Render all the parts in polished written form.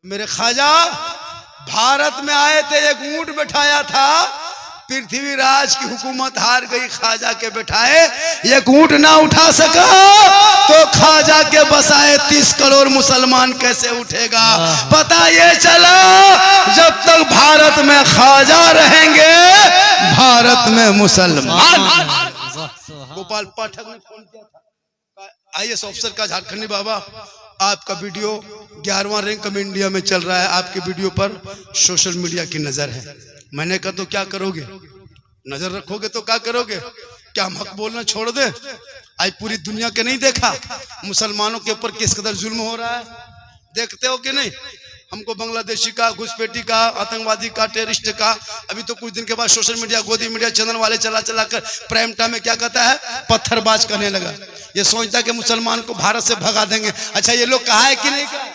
मेरे ख्वाजा भारत में आए थे, एक ऊंट बैठाया था, पृथ्वीराज की हुकूमत हार गई, ख्वाजा के बैठाए एक ऊंट ना उठा सका तो ख्वाजा के बसाए 30 करोड़ मुसलमान कैसे उठेगा। पता ये चला जब तक भारत में ख्वाजा रहेंगे भारत में मुसलमान। गोपाल पाठक ने फोन किया था, IAS ऑफिसर का, झारखंडी बाबा आपका वीडियो 11वां रैंक में इंडिया में चल रहा है, आपके वीडियो पर सोशल मीडिया की नजर है। मैंने कहा तो क्या करोगे, नजर रखोगे तो क्या करोगे, क्या हम हक बोलना छोड़ दे। आज पूरी दुनिया के नहीं देखा मुसलमानों के ऊपर किस कदर जुल्म हो रहा है, देखते हो कि नहीं। हमको बांग्लादेशी का, घुसपैठी का, आतंकवादी का, टेररिस्ट का, अभी तो कुछ दिन के बाद सोशल मीडिया, गोदी मीडिया चैनल वाले चला चला कर प्राइम टाइम में क्या कहता है, पत्थरबाज करने लगा। ये सोचता कि मुसलमान को भारत से भगा देंगे। अच्छा ये लोग कहा है कि नहीं कहा?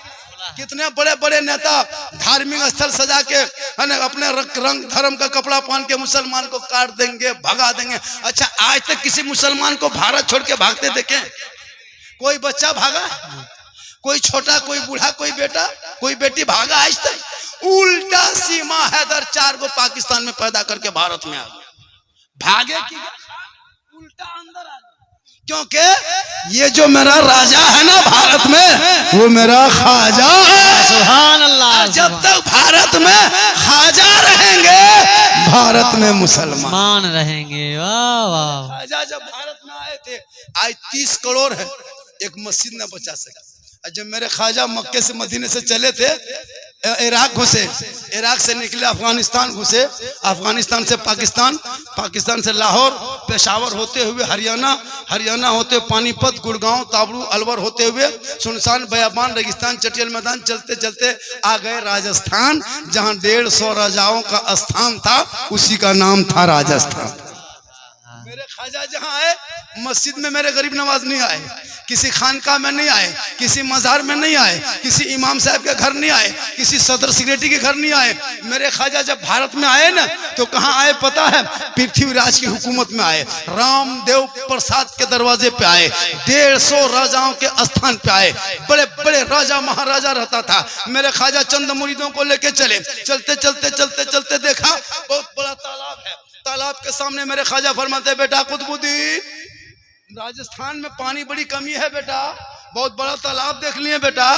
कितने बड़े बड़े नेता धार्मिक स्थल सजा के अपने रंग धर्म का कपड़ा पहन के मुसलमान को काट देंगे, भगा देंगे। अच्छा आज तक किसी मुसलमान को भारत छोड़ के भागते देखे? कोई बच्चा भागा, कोई छोटा, कोई बूढ़ा, कोई बेटा, कोई बेटी भागा आज तक? उल्टा सीमा हैदर 4 को पाकिस्तान में पैदा करके भारत में आ गया। भागे कि उल्टा अंदर आ गया, क्योंकि ये जो मेरा राजा है ना भारत में, वो मेरा ख्वाजा है। सुभान अल्लाह। जब तक भारत में ख्वाजा रहेंगे भारत में मुसलमान रहेंगे। वाह वाह। ख्वाजा जब भारत में आए थे, आज 30 करोड़ है, एक मस्जिद न बचा सके। जब मेरे ख्वाजा मक्के से मदीने से चले थे, इराक घुसे, इराक से निकले अफगानिस्तान घुसे, अफगानिस्तान से पाकिस्तान, पाकिस्तान से लाहौर, पेशावर होते हुए हरियाणा, हरियाणा होते हुए पानीपत, गुड़गांव, ताबड़ू, अलवर होते हुए सुनसान, बयाबान, रेगिस्तान, चटियल मैदान, चलते चलते आ गए राजस्थान, जहां 150 राजाओं का स्थान था, उसी का नाम था राजस्थान। मेरे ख्वाजा जहां आए, मस्जिद में मेरे गरीब नवाज नहीं आए, किसी खानका में नहीं आए, किसी मजार में नहीं आए, किसी इमाम साहब के घर नहीं आए, किसी सदर सेक्रेटरी के घर नहीं आए। मेरे ख्वाजा जब भारत में आए ना तो कहाँ आए पता है? पृथ्वीराज की हुकूमत में आए, रामदेव प्रसाद के दरवाजे पे आए, 150 राजाओं के स्थान पे आए, बड़े बड़े राजा महाराजा रहता था। मेरे ख्वाजा चंद मुरीदों को लेके चले, चलते चलते चलते चलते देखा बहुत बड़ा तालाब है, तालाब के सामने मेरे ख्वाजा फरमाते, बेटा कुतुबुद्दीन, राजस्थान में पानी बड़ी कमी है बेटा, बहुत बड़ा तालाब देख लिए बेटा,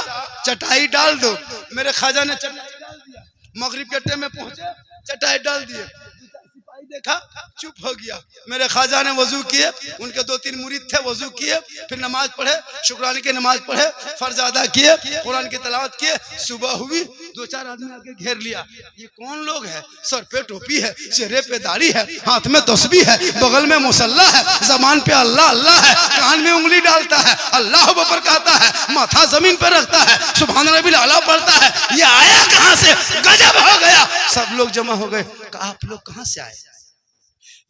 चटाई डाल दो। मेरे ख्वाजा ने चटाई डाल दिया, मगरिब के टाइम में पहुंचे, चटाई डाल दिए, सिपाही देखा चुप हो गया। मेरे ख्वाजा ने वजू किए, उनके 2-3 मुरीद थे, वजू किए, फिर नमाज पढ़े, शुक्राने की नमाज पढ़े, फर्ज अदा किए, कुरान की तिलावत किए। सुबह हुई, 2-4 आदमी आके घेर लिया, ये कौन लोग है? सर पे टोपी है, चेहरे पे दाढ़ी है, हाथ में तस्बीह है, बगल में मुसल्ला है, जबान पे अल्लाह अल्लाह है, कान में उंगली डालता है, अल्लाह अकबर कहता है, माथा जमीन पे रखता है, सुभान रब्बिल आला पढ़ता है। ये आया कहां से? गजब हो गया। सब लोग जमा हो गए, आप लोग कहां से आए?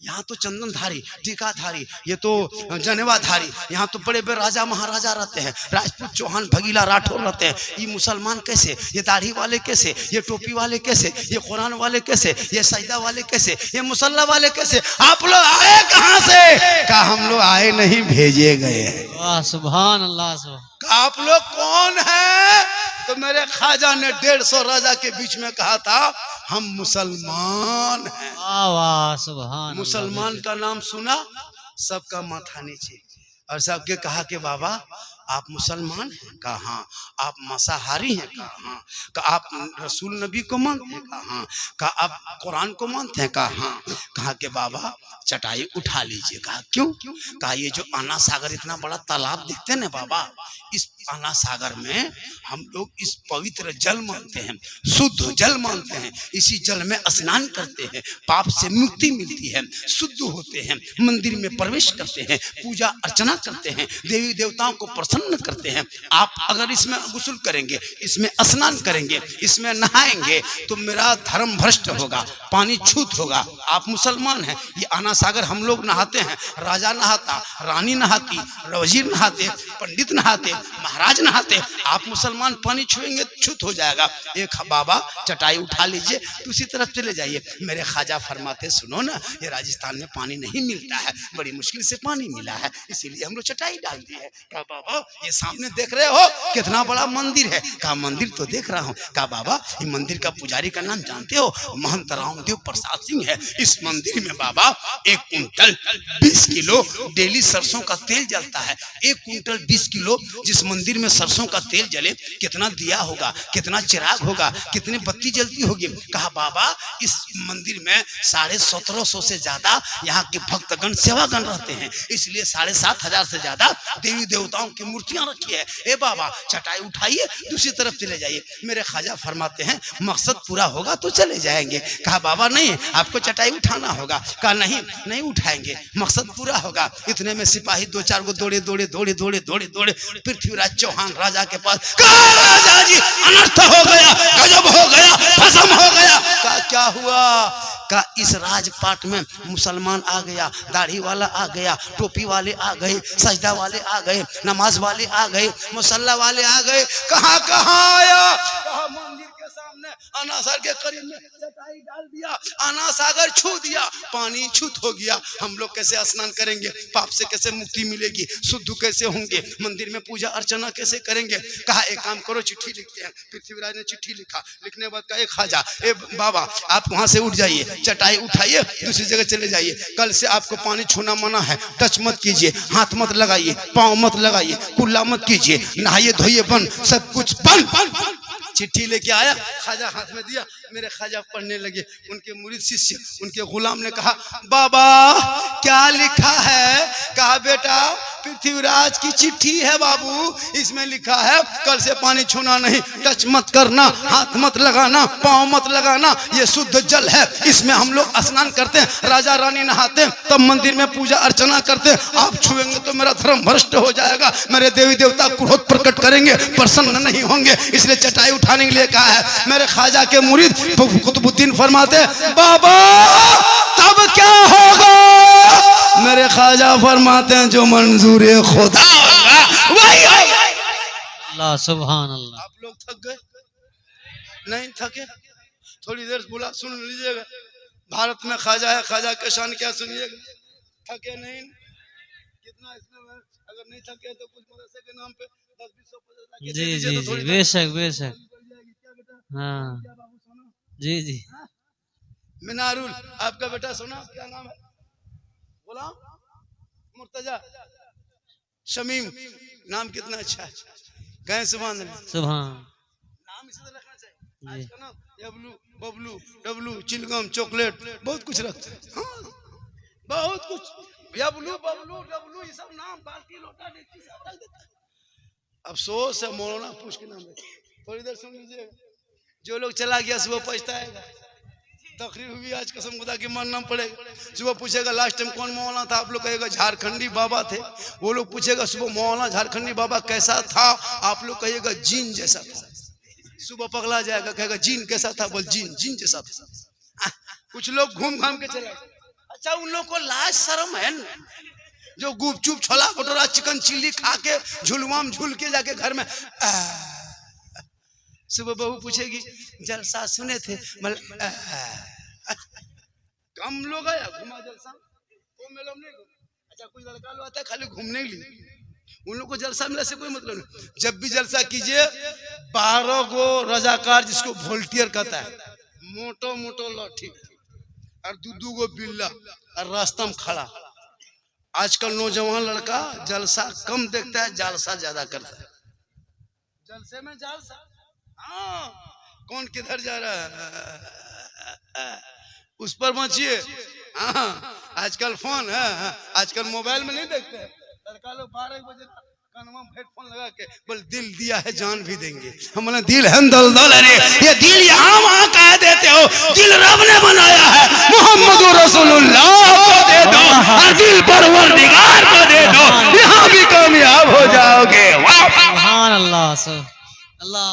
यहाँ तो चंदनधारी, टीकाधारी, ये तो जनेवाधारी, यहाँ तो बड़े बड़े राजा महाराजा रहते हैं, राजपूत, चौहान, भगीला, राठौर रहते हैं। ये मुसलमान कैसे? ये दाढ़ी वाले कैसे? ये टोपी वाले कैसे? ये कुरान वाले कैसे? ये सजदा वाले कैसे? ये मुसल्ला वाले कैसे? आप लोग आए कहाँ से? कहा हम लोग आए नहीं, भेजे गए। वाह सुभान अल्लाह। आप लोग कौन है? तो मेरे ख्वाजा ने 150 राजा के बीच में कहा था, हम मुसलमान हैं। वाह वाह सुभान। मुसलमान का नाम सुना, सबका माथा नीचे, और सबके कहा कि बाबा आप मुसलमान हैं? कहा हाँ। आप मांसाहारी हैं? कहा हाँ। कहा आप रसूल नबी को मानते हैं? कहा हाँ। कहा आप कुरान को मानते हैं? कहा हाँ। कहा कि बाबा चटाई उठा लीजिए। कहा क्यों? कहा ये जो आना सागर, इतना बड़ा तालाब दिखते हैं ना बाबा, इस आना सागर में हम लोग इस पवित्र जल मानते हैं, शुद्ध जल मानते हैं, इसी जल में स्नान करते हैं, पाप से मुक्ति मिलती है, शुद्ध होते हैं, मंदिर में प्रवेश करते हैं, पूजा अर्चना करते हैं, देवी देवताओं को प्रसन्न करते हैं। आप अगर इसमें गुस्ल करेंगे, इसमें स्नान करेंगे, इसमें नहाएंगे तो मेरा धर्म भ्रष्ट होगा, पानी छूत होगा। आप मुसलमान हैं, ये आना सागर हम लोग नहाते हैं, राजा नहाता, रानी नहाती, वजीर नहाते, पंडित नहाते, महाराज नहाते, आप मुसलमान पानी छुएंगे छूत हो जाएगा। एक बाबा चटाई उठा लीजिए, दूसरी तरफ चले जाइए। मेरे ख्वाजा फरमाते सुनो ना, ये राजस्थान में पानी नहीं मिलता है, बड़ी मुश्किल से पानी मिला है, इसीलिए हम लोग चटाई डाल दी है। कहा बाबा ये सामने देख रहे हो कितना बड़ा मंदिर है? कहा मंदिर तो देख रहा हूँ। कहा बाबा ये मंदिर का पुजारी का नाम जानते हो? महंत रामदेव प्रसाद सिंह है। इस मंदिर में बाबा 1 कुंटल 20 किलो डेली सरसों का तेल जलता है। 1 कुंटल 20 किलो जिस मंदिर में सरसों का तेल जले, कितना दिया होगा, कितना चिराग होगा, कितनी बत्ती जलती होगी। कहा बाबा इस मंदिर में 1750 से ज्यादा यहाँ के भक्तगण सेवागण रहते हैं, इसलिए 7500 से ज्यादा देवी देवताओं की मूर्तियां रखी है। ए बाबा चटाई उठाइए, दूसरी तरफ चले जाइए। मेरे ख्वाजा फरमाते हैं मकसद पूरा होगा तो चले जाएंगे। कहा बाबा नहीं, आपको चटाई उठाना होगा। कहा नहीं नहीं उठाएंगे, मकसद पूरा होगा। इतने में सिपाही 2-4 गो दौड़े दौड़े दौड़े दौड़े दौड़े दौड़े पृथ्वीराज चौहान राजा के पास। कहा राजा जी अनर्थ हो गया, गजब हो गया, भस्म हो गया। कहा क्या हुआ? का इस राजपाट में मुसलमान आ गया, दाढ़ी वाला आ गया, टोपी वाले आ गए, सजदा वाले आ गए, नमाज वाले आ गए, मुसल्ला वाले आ गए। कहाँ कहाँ आया? कहा मंदिर के सामने अनासागर के करीब में चटाई डाल दिया, अनासागर छू दिया, पानी छूत हो गया। हम लोग कैसे स्नान करेंगे? पाप से कैसे मुक्ति मिलेगी? शुद्ध कैसे होंगे? मंदिर में पूजा अर्चना कैसे करेंगे? कहा एक काम करो, चिट्ठी लिखते हैं। पृथ्वीराज ने चिट्ठी लिखा। लिखने के बाद कहा एक ख्वाजा ए बाबा आप वहां से उठ जाइए, चटाई उठाइए, दूसरी जगह चले जाइए। कल से आपको पानी छूना मना है, टच मत कीजिए, हाथ मत लगाइए, पांव मत लगाइए, कुल्ला मत कीजिए, नहाइए धोइए बंद, सब कुछ बंद। चिट्ठी लेके आया, ख्वाजा हाथ में दिया। मेरे ख्वाजा पढ़ने लगे। उनके मुरीद शिष्य, उनके गुलाम ने कहा बाबा क्या लिखा है? कहा बेटा पृथ्वीराज की चिट्ठी है बाबू, इसमें लिखा है कल से पानी छूना नहीं, टच मत करना, हाथ मत लगाना, पांव मत लगाना, ये शुद्ध जल है, इसमें हम लोग स्नान करते हैं, राजा रानी नहाते हैं, तब मंदिर में पूजा अर्चना करते हैं। आप छुएंगे तो मेरा धर्म भ्रष्ट हो जाएगा, मेरे देवी देवता क्रोध प्रकट करेंगे, प्रसन्न नहीं होंगे, इसलिए चटाई उठाने के लिए कहा है। मेरे ख्वाजा के मुरीद कुतुबुद्दीन फरमाते बाबा तब क्या होगा? मेरे ख्वाजा फरमाते हैं जो मंजूर खुदा होगा वही होगा। अल्लाह सुभान अल्लाह। आप लोग थक गए? नहीं थके? थोड़ी देर बोला सुन लीजिएगा। भारत में ख्वाजा है, ख्वाजा के शान क्या सुनिएगा। थके नहीं? कितना इसमें अगर नहीं थके तो कुछ मदरसे के नाम पे 10-20 जी जी जी बेशक बेशक। हाँ जी जी। मिनारुल आपका बेटा सुना क्या नाम है? गुलाम मुर्तजा शमीम, नाम कितना अच्छा है। कहें सुभान अल्लाह। सुभान। नाम इसी तरह रखना चाहिए। आज का नाम यबलू बबलू डबलू चिलगम चॉकलेट बहुत कुछ रखते हैं। हाँ, बहुत कुछ यबलू बबलू डबलू ये सब नाम बाल्टी लोटा डेक्ची सब रख देता है। अफसोस है मौलाना पूछ के नाम है। थोड़ी देर सुन लीजिएगा। जो लोग चला गया सुबह पछताएगा। तकरीर हुई आज कसम खुदा की मानना पड़ेगा। सुबह पूछेगा लास्ट टाइम कौन मौलाना था, आप लोग कहेगा झारखंडी बाबा थे। वो लोग पूछेगा सुबह मौलाना झारखंडी बाबा कैसा था, आप लोग कहिएगा जीन जैसा था। सुबह पगला जाएगा, कहेगा जीन कैसा था, बोल जीन जीन जैसा था। कुछ लोग घूम घाम के चले। अच्छा उन लोग को लाज शर्म है न? जो गुपचुप छोला भटूरा चिकन चिल्ली खा के झुलवाम झूल के जाके घर में सुबह बहू पूछेगी जलसा सुने थे, कम लोग आया घुमा जलसा तो में लोग नहीं। अच्छा कुछ लड़का लोग आता है खाली घूमने के लिए, उन लोग को जलसा मिला से कोई मतलब नहीं। जब भी जलसा कीजिए 12 गो रजाकार जिसको वोल्टियर कहता है, मोटो मोटो लाठी और 2 गो बिल्ला और रास्ता में खड़ा। आजकल नौजवान लड़का जलसा कम देखता है, जालसा ज्यादा करता है। जलसे में जालसा। हाँ कौन किधर जा रहा है उस पर मचिए। हाँ आजकल फोन है, आजकल मोबाइल में नहीं देखते हैं लड़का लोग 12 बजे कानवा में हेडफोन लगा के बोल दिल दिया है जान भी देंगे। हम बोले दिल है दलदल, अरे ये दिल यहाँ वहाँ कह देते हो, दिल रब ने बनाया है, मोहम्मद रसूलुल्लाह को दे दो और दिल परवरदिगार को दे दो, यहाँ भी कामयाब हो जाओगे। सुभान अल्लाह अल्लाह।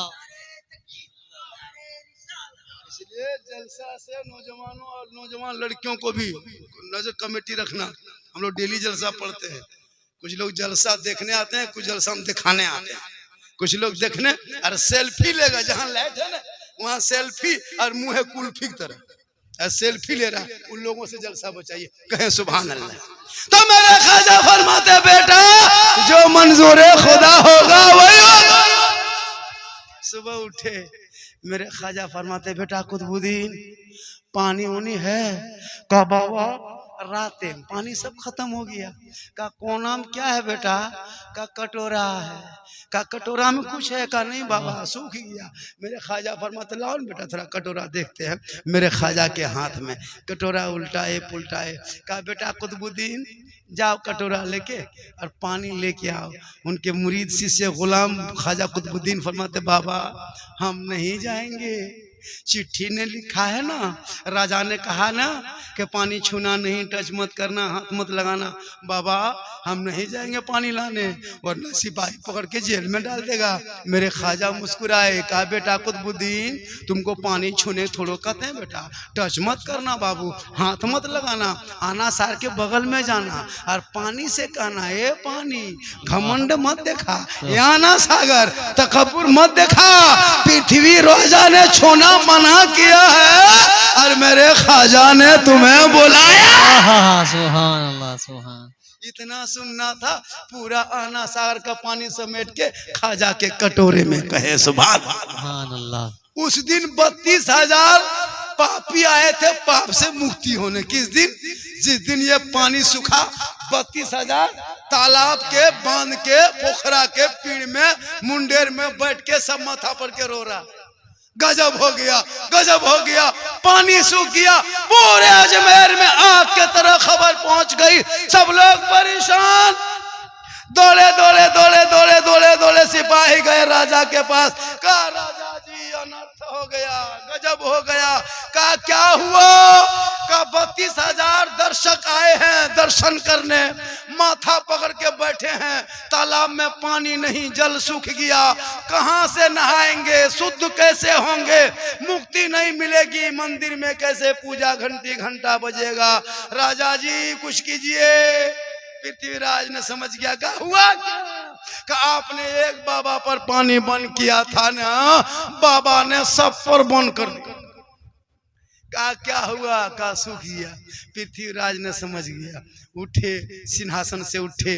इसलिए जलसा से नौजवानों और नौजवान लड़कियों को भी नजर कमेटी रखना। हम लोग डेली जलसा पढ़ते हैं। कुछ लोग जलसा देखने आते हैं, कुछ जलसा हम दिखाने आते हैं। कुछ लोग देखने और सेल्फी लेगा, जहां लाइट है ना वहां सेल्फी, और मुंह है कुल्फी की तरह सेल्फी ले रहा। उन लोगों से जलसा बचाइए, कहें सुभान अल्लाह। तो मेरे ख्वाजा फरमाते बेटा जो मंजूर खुदा होगा वही होगा। सुबह उठे मेरे ख्वाजा फरमाते बेटा कुतुबुद्दीन पानी उनी है? का बाबा रातें पानी सब खत्म हो गया। का कोना में क्या है बेटा? का कटोरा है। का कटोरा में कुछ है? का नहीं बाबा सूख गया। मेरे ख्वाजा फरमाते लाओ बेटा थोड़ा कटोरा देखते हैं। मेरे ख्वाजा के हाथ में कटोरा उल्टाए पुलटाए। का बेटा कुतुबुद्दीन जाओ कटोरा लेके और पानी लेके आओ। उनके मुरीद शिष्य गुलाम ख्वाजा कुतुबुद्दीन फरमाते बाबा हम नहीं जाएंगे, चिट्ठी ने लिखा है ना, राजा ने कहा ना कि पानी छूना नहीं, टच मत करना, हाथ मत लगाना। बाबा हम नहीं जाएंगे पानी लाने, वरना सिपाही पकड़ के जेल में डाल देगा। मेरे ख्वाजा मुस्कुराए, कहा बेटा कुतुबुद्दीन तुमको पानी छूने थोड़ो कहते हैं बेटा, टच मत करना बाबू, हाथ मत लगाना, आना सार के बगल में जाना और पानी से कहना ए पानी, घमंड मत देखा, यहाँ ना सागर तकब्बुर मत देखा। पृथ्वी रोजा ने छूना मना किया है और मेरे ख्वाजा ने तुम्हें बुलाया। सुभान अल्लाह सुभान। इतना सुनना था, पूरा आना सागर का पानी समेट के ख्वाजा के कटोरे में, कहे सुभान अल्लाह। उस दिन 32,000 पापी आए थे पाप से मुक्ति होने। किस दिन? जिस दिन ये पानी सूखा 32,000 तालाब के, बांध के, पोखरा के पीड़ में, मुंडेर में बैठ के सब माथा पर के रो रहा। गजब हो गया, गजब हो गया, पानी सूख गया। पूरे अजमेर में आग के तरह खबर पहुंच गई। सब लोग परेशान, दौड़े दौड़े दौड़े दौड़े दौड़े दौड़े सिपाही गए राजा के पास। कहा राजा जी अनर्थ हो गया, गजब हो गया। कहा क्या हुआ? का 32,000 दर्शक आए हैं दर्शन करने, माथा पकड़ के बैठे हैं, तालाब में पानी नहीं, जल सूख गया, कहां से नहाएंगे, शुद्ध कैसे होंगे, मुक्ति नहीं मिलेगी, मंदिर में कैसे पूजा घंटी घंटा बजेगा। राजा जी कुछ कीजिए। पृथ्वीराज ने समझ गया। क्या हुआ? कि आपने एक बाबा पर पानी बंद किया था ना, बाबा ने सब पर बंद कर दिया। कहा क्या हुआ? का सूख गया। पृथ्वीराज ने समझ गया। उठे, सिंहासन से उठे,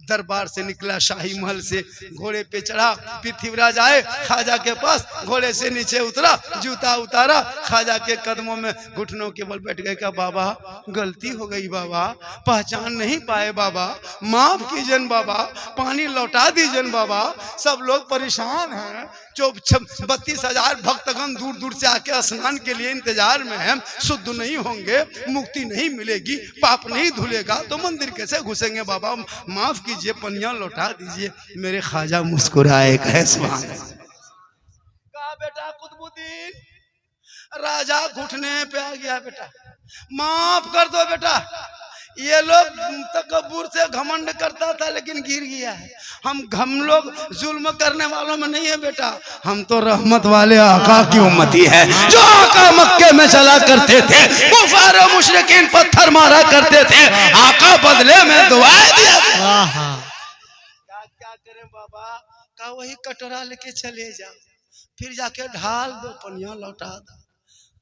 दरबार से निकला, शाही महल से घोड़े पे चढ़ा। पृथ्वीराज आए ख्वाजा के पास, घोड़े से नीचे उतरा, जूता उतारा, ख्वाजा के कदमों में घुटनों के बल बैठ गए। का बाबा गलती हो गई बाबा, पहचान नहीं पाए बाबा, माफ कीजिए बाबा, पानी लौटा दीजिए बाबा। सब लोग परेशान हैं। 32,000 भक्तगण दूर दूर से आके स्नान के लिए इंतजार में हैं। शुद्ध नहीं होंगे, मुक्ति नहीं मिलेगी, पाप नहीं धुलेगा तो मंदिर कैसे घुसेंगे बाबा, माफ कीजिए, पनिया लौटा दीजिए। मेरे ख्वाजा मुस्कुराए, कहे सुभान। कहा बेटा कुतुबुद्दीन, राजा घुटने पे आ गया, बेटा माफ कर दो बेटा, ये लोग तकब्बुर से घमंड करता था लेकिन गिर गया है। हम लोग जुल्म करने वालों में नहीं है बेटा, हम तो रहमत वाले आका की उम्मती है। जो आका मक्के में चला करते थे, कुफार और मुशरिकीन पत्थर मारा करते थे, आका बदले में दुआएं दिया। क्या करें बाबा? का वही कटोरा लेके चले जाओ, फिर जाके ढाल दो, पनिया लौटा दो।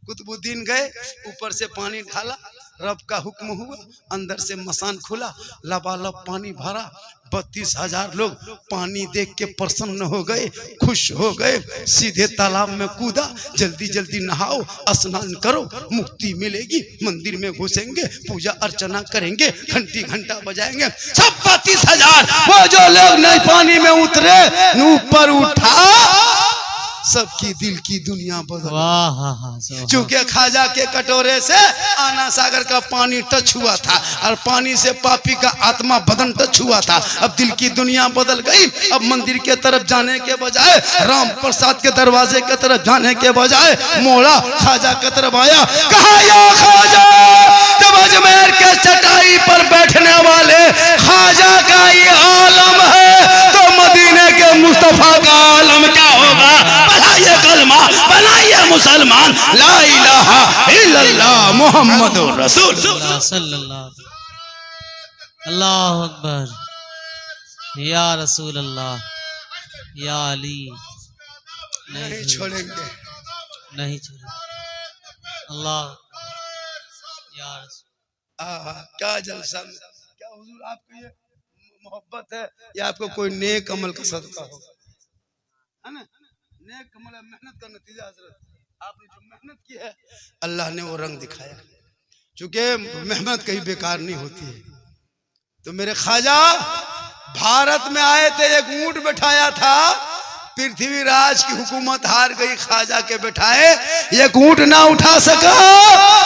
कुतुबुद्दीन गए, ऊपर से पानी ढाला, रब का हुक्म हुआ, अंदर से मसान खुला, लबालब पानी भरा। 32,000 लोग पानी देख के प्रसन्न हो गए, खुश हो गए, सीधे तालाब में कूदा। जल्दी जल्दी नहाओ, स्नान करो, मुक्ति मिलेगी, मंदिर में घुसेंगे, पूजा अर्चना करेंगे, घंटी घंटा बजाएंगे। सब 32,000 वो जो लोग नहीं पानी में उतरे, ऊपर उठा, सबकी दिल की दुनिया बदल। क्योंकि ख्वाजा के कटोरे से आना सागर का पानी टच हुआ था और पानी से पापी का आत्मा बदन टच हुआ था। अब दिल की दुनिया बदल गई। अब मंदिर के तरफ जाने के बजाय, राम प्रसाद के दरवाजे के तरफ जाने के बजाय, मोड़ा ख्वाजा की तरफ आया। कहा या ख्वाजा, जब अजमेर के चटाई पर बैठने वाले ख्वाजा का ये आलम है तो मदीने के मुस्तफा का आलम क्या होगा? बनाइए कलमा, बनाइए मुसलमान, ला इलाहा इल्लल्लाह मुहम्मदुर रसूल सल्लल्लाहु। अल्लाहु अकबर, या रसूल अल्लाह, या अली नहीं छोड़ेंगे। नहीं छोड़ेंगे। अल्लाह या रसूल। क्या जलसा, क्या हुजूर आपको ये मोहब्बत है या आपको कोई नेक अमल का सदका होगा, है ना? नेक अमल मेहनत का नतीजा हजरत, आपने जो मेहनत की है अल्लाह ने वो रंग दिखाया, क्योंकि मेहनत कहीं बेकार नहीं होती है। तो मेरे ख्वाजा भारत में आए थे, एक ऊंट बैठाया था, पृथ्वीराज की हुकूमत हार गई, ख्वाजा के बैठाए एक ऊंट ना उठा सका,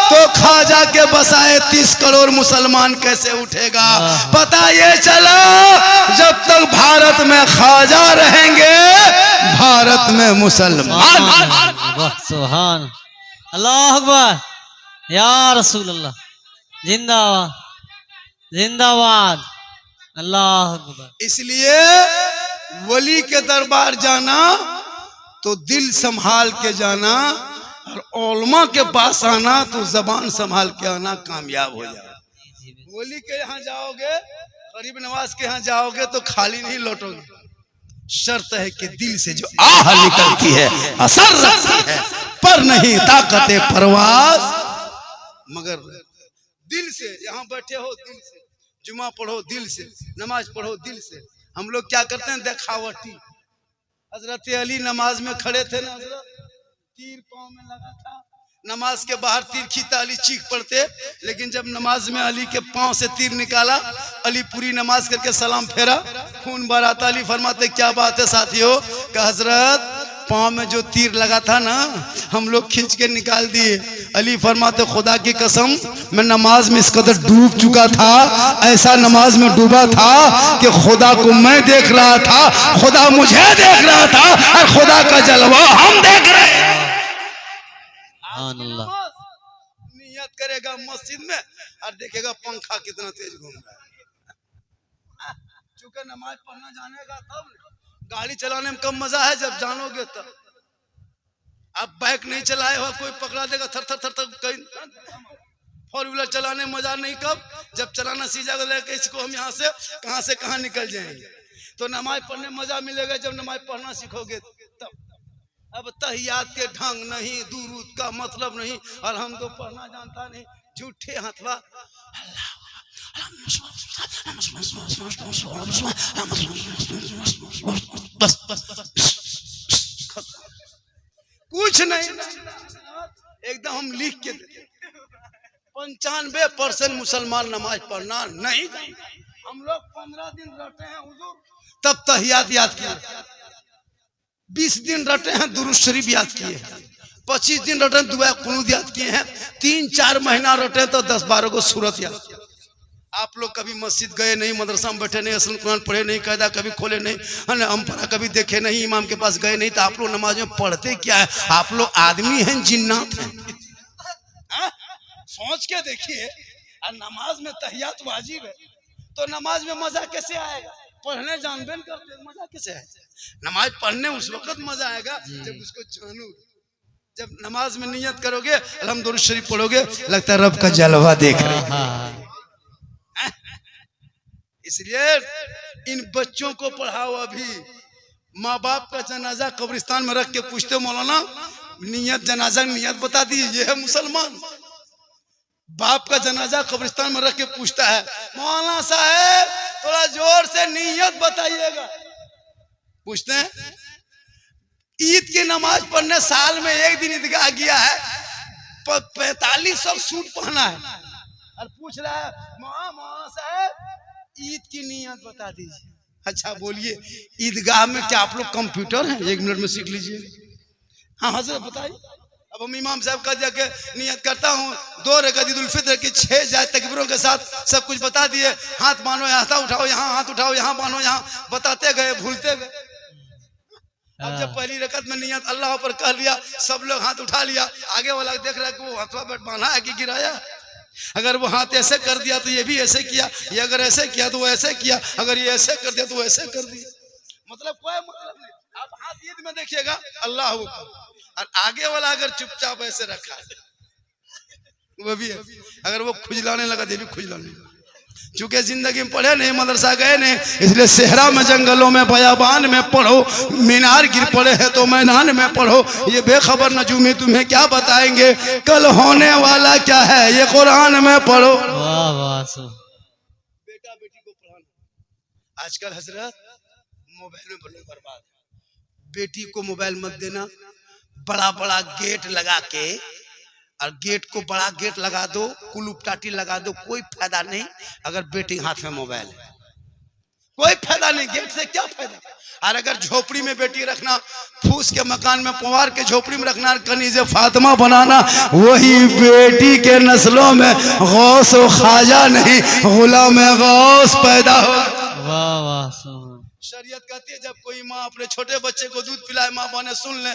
तो ख्वाजा के बसाए 30 करोड़ मुसलमान कैसे उठेगा? पता ये चला जब तक भारत में ख्वाजा रहेंगे भारत में मुसलमान। वाह सुभान अल्लाह अकबर या रसूल अल्लाह। जिंदाबाद जिंदाबाद अल्लाह अकबर। इसलिए वली के दरबार जाना तो दिल संभाल के जाना, और उलमा के पास आना तो जबान संभाल के आना, कामयाब हो जाओ। वली के यहाँ जाओगे, गरीब नवाज के यहाँ जाओगे तो खाली नहीं लौटोगे, शर्त है कि दिल से जो आह निकलती है असर रखती है, पर नहीं ताकत परवाज मगर दिल से। यहाँ बैठे हो दिल से, जुमा पढ़ो दिल से, नमाज पढ़ो दिल से। हम लोग क्या करते हैं देखावटी। हजरत अली नमाज में खड़े थे ना, हजरत तीर पांव में लगा था, नमाज के बाहर तीर खींचा, अली चीख पड़ते, लेकिन जब नमाज में अली के पांव से तीर निकाला, अली पूरी नमाज करके सलाम फेरा, खून बराता। अली फरमाते क्या बात है साथियों? कि हजरत पांव में जो तीर लगा था ना हम लोग खींच के निकाल दिए। अली फरमाते खुदा की कसम मैं नमाज में इस कदर डूब चुका था, ऐसा नमाज में डूबा था कि खुदा को मैं देख रहा था, खुदा मुझे देख रहा था, और खुदा का जलवा हम देख रहे हैं। नियत करेगा मस्जिद में और देखेगा पंखा कितना तेज घूम रहा है। चूंकि नमाज पढ़ना जानेगा तब, गाड़ी चलाने में कम मजा है जब जानोगे तब। आप बाइक नहीं चलाए हो, कोई पकड़ा देगा थर थर थर थर, कहीं फोर व्हीलर चलाने में मजा नहीं कब? जब चलाना सीधा लेके इसको हम यहाँ से कहाँ निकल जाएंगे। तो नमाज पढ़ने में मजा मिलेगा जब नमाज पढ़ना सीखोगे तब। अब तहियात के ढंग नहीं, दुरूद का मतलब नहीं, और हम तो पढ़ना जानता नहीं, झूठे हथवा बस कुछ नहीं, एकदम हम लिख के देते। 95% मुसलमान नमाज पढ़ना नहीं। हम लोग 15 दिन रटे हैं हुजूर, तब तहियात याद किए, 20 दिन रटे हैं दुरूद शरीफ याद किए, 25 दिन रटे दुआ कुनूत याद किए हैं, 3-4 महीना रटे तो 10-12 को सूरत याद किया। आप लोग कभी मस्जिद गए नहीं, मदरसा में बैठे नहीं, असल कुरान पढ़े नहीं, कायदा कभी खोले नहीं, है ना, अम्परा कभी देखे नहीं, इमाम के पास गए नहीं, तो आप लोग नमाज में पढ़ते क्या है? आप लोग आदमी हैं जिन्नात हैं? सोच के देखिए। और नमाज में तहियात वाजिब है, तो नमाज में मजा कैसे आएगा? पढ़ने जानबे न करते, मजा कैसे आएगा? नमाज पढ़ने उस वक्त मजा आएगा जब उसको जानोगे। जब नमाज में नियत करोगे, अलहम्दुलिल्लाह शरीफ पढ़ोगे, लगता है रब का जलवा देख रहे हैं। इसलिए इन बच्चों को पढ़ाओ। अभी माँ बाप का जनाजा कब्रिस्तान में रख के पूछते मौलाना नियत जनाजा नियत बता दीजिए, ये है मुसलमान। बाप का जनाजा कब्रिस्तान में रख के पूछता है मौलाना साहब थोड़ा जोर से नियत बताइएगा। पूछते हैं ईद की नमाज पढ़ने साल में एक दिन ईदगाह गया है, 4500 सूट पहना है, और पूछ रहा है मौलाना साहब ईद की नियत बता दीजिए। अच्छा बोलिए ईदगाह में क्या आप लोग कंप्यूटर हैं? 1 मिनट में सीख लीजिए। हाँ हजरत बताइए। अब हम इमाम साहब का जाके नियत करता हूँ 2 रकात ईद उल फित्र की 6 जाए तकबीरों के साथ सब कुछ बता दिए, हाथ बांधो यहाँ उठाओ, यहाँ हाथ उठाओ, यहाँ बांधो, यहाँ बताते गए, भूलते गए। अब जब पहली रकत में नियत अल्लाह पर कह लिया, सब लोग हाथ उठा लिया, आगे वाला देख रहा है कि वो हथवा पर बांधा है कि गिराया। अगर वो हाथ ऐसे कर दिया तो ये भी ऐसे किया, ये अगर ऐसे किया तो वो ऐसे किया, अगर ये ऐसे कर दिया तो वो ऐसे कर दिया। मतलब कोई मतलब नहीं। आप हाथ ईद में देखिएगा अल्लाह, और आगे वाला अगर चुपचाप ऐसे रखा है वो भी है, अगर वो खुजलाने लगा ये भी खुजलाने लगा। चूंकि जिंदगी में पढ़े नहीं, मदरसा गए नहीं, इसलिए सेहरा में, जंगलों में, बयाबान में पढ़ो। मीनार गिर पड़े हैं तो मैदान में पढ़ो। ये बेखबर नजूमी तुम्हें क्या बताएंगे कल होने वाला क्या है, ये कुरान में पढ़ो। वाह वाह बेटा बेटी को पढ़ाना आजकल हजरत मोबाइल में लोग बर्बाद है। बेटी को मोबाइल मत देना। बड़ा बड़ा गेट लगा के, और गेट को बड़ा गेट लगा दो, कुलुपटाटी लगा दो, कोई फायदा नहीं अगर बेटी हाथ में मोबाइल है, कोई फायदा नहीं। गेट से क्या फायदा। और अगर झोपड़ी में बेटी रखना, फूस के मकान में पुआर के झोपड़ी में रखना, कनीज़े फातिमा बनाना, वही बेटी के नस्लों में गौस व ख्वाजा नहीं, गुलाम गौस पैदा हो। वाह वाह। शरीयत कहती है जब कोई माँ अपने छोटे बच्चे को दूध पिलाए, माँ बने सुन ले,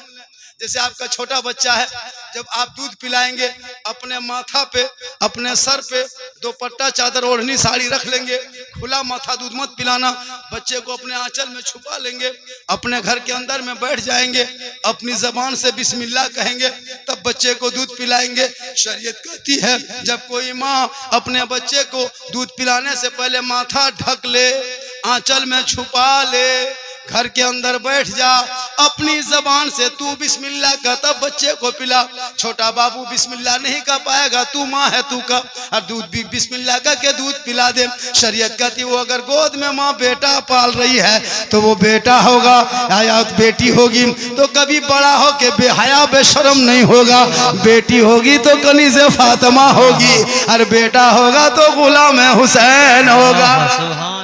जैसे आपका छोटा बच्चा है, जब आप दूध पिलाएंगे अपने माथा पे, अपने सर पे दुपट्टा, चादर, ओढ़नी, साड़ी रख लेंगे, खुला माथा दूध मत पिलाना। बच्चे को अपने आंचल में छुपा लेंगे, अपने घर के अंदर में बैठ जाएंगे, अपनी जबान से बिस्मिल्लाह कहेंगे, तब बच्चे को दूध पिलाएंगे। शरीयत कहती है जब कोई माँ अपने बच्चे को दूध पिलाने से पहले माथा ढक ले, आंचल में छुपा ले, घर के अंदर बैठ जा, अपनी जबान से तू बिस्मिल्लाह का, तब बच्चे को पिला। छोटा बाबू बिस्मिल्लाह नहीं कर पाएगा, तू माँ है, तू का, और दूध भी बिस्मिल्लाह का के दूध पिला दे। शरीयत कहती वो अगर गोद में माँ बेटा पाल रही है तो वो बेटा होगा, या बेटी होगी तो कभी बड़ा हो के बेहया बेशरम नहीं होगा। बेटी होगी तो कनीज़े फातिमा होगी, और बेटा होगा तो गुलाम हुसैन होगा।